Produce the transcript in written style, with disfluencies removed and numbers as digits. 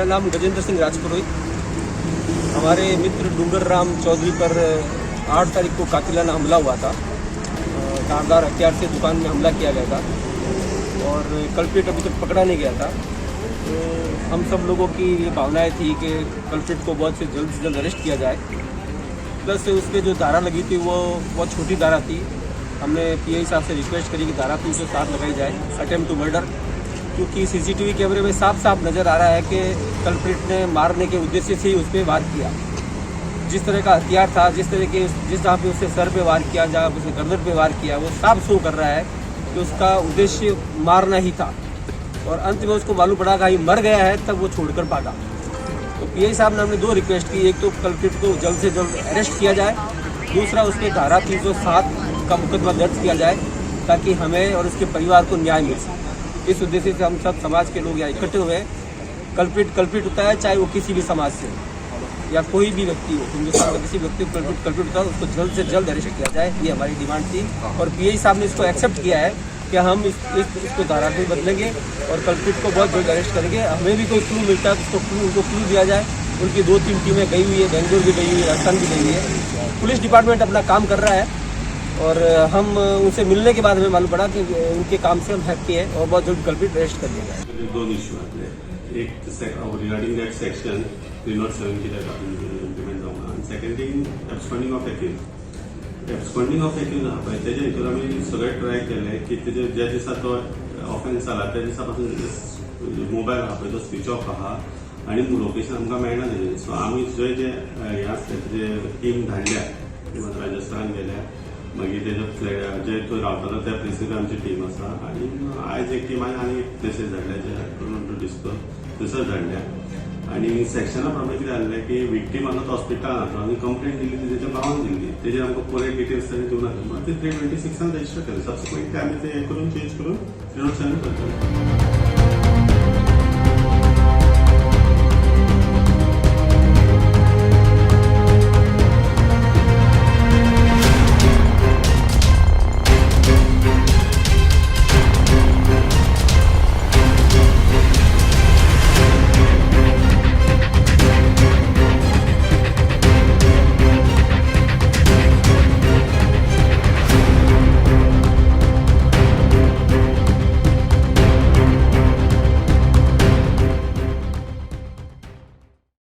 नाम गजेंद्र सिंह राजपुरोहित। हमारे मित्र डूंगर राम चौधरी पर 8 तारीख को कातिलाना हमला हुआ था। धारदार हथियार से दुकान में हमला किया गया था और कल्प्रिट अभी तक पकड़ा नहीं गया था। तो हम सब लोगों की ये भावनाएं थी कि कल्प्रिट को बहुत से जल्द अरेस्ट किया जाए। प्लस उस पर जो धारा लगी थी वो बहुत छोटी धारा थी। हमने पीआई साहब से रिक्वेस्ट करी कि धारा 307 लगाई जाए, अटेम्प्ट टू मर्डर, क्योंकि सीसीटीवी कैमरे में साफ साफ नज़र आ रहा है कि कल्प्रिट ने मारने के उद्देश्य से ही उस पर वार किया। जिस तरह का हथियार था, जिस जहाँ पे उससे सर पे वार किया, जहाँ पे उसने गर्दन पे वार किया, वो साफ शो कर रहा है कि उसका उद्देश्य मारना ही था। और अंत में उसको मालूम पड़ा कि मर गया है, तब वो छोड़कर भागा। तो पीआई साहब ने हमने 2 रिक्वेस्ट की। एक तो कल्प्रिट को जल्द से जल्द अरेस्ट किया जाए, दूसरा उस पर धारा 307 का मुकदमा दर्ज किया जाए ताकि हमें और उसके परिवार को न्याय मिल सके। इस उद्देश्य से हम सब समाज के लोग यहाँ इकट्ठे हुए हैं। कल्प्रिट होता है, चाहे वो किसी भी समाज से या कोई भी व्यक्ति हो, हिंदुस्तान का किसी व्यक्ति को कल्प्रिट होता है, उसको जल्द से जल्द अरेस्ट किया जाए। ये हमारी डिमांड थी और पीआई साहब ने इसको एक्सेप्ट किया है कि हम इसको धारा को बदलेंगे और कल्प्रिट को बहुत जल्द अरेस्ट करेंगे। हमें भी कोई क्लू मिलता है तो उनको क्लू दिया जाए। उनकी 2-3 टीमें गई हुई है, बेंगलोर भी गई हुई है, राजस्थान भी गई हुई है। पुलिस डिपार्टमेंट अपना काम कर रहा है और हम उनसे मिलने के बाद हमें मालूम पड़ा कि उनके काम से हम हैप्पी हैं और बहुत जल्द कल्प्रिट अरेस्ट कर दिया जाए। 2 इशू आहेत. एक regarding that section 307 that implement जावना, and second thing absconding of accused. Absconding of accused हा पळय तेजे भितर आमी सगळे ट्राय केले की तेजे ज्या दिसा तो ऑफेन्स जाला त्या दिसा पासून मोबायल हा पळय तो स्विच ऑफ आहा आणि लोकेशन आमकां मेळना तेजें. सो आमी जे हे आसले तेजे टीम धाडल्या, राजस्थान गेल्या, मागीर तेजे जे तो रावतालो त्या प्लेसीर आमची टीम आसा आणि आयज एक टीमान आनी एक प्लेसीस धाडल्या जे टू डिस्को थंयसर धाडल्या. आणि सेक्शना प्रमाणे कितें जाल्लें की विक्टीम हांगा तो हॉस्पिटलांत आसलो आनी कंप्लेंट दिल्ली ती तेच्या भावान दिल्ली. तेजेर आमकां पुरे डिटेल्स ताणें दिवं नासले. मागीर ते 326 रजिस्टर केलें. सबसिक्वेंटली आमी ते हे करून चेंज करून 307 करतले.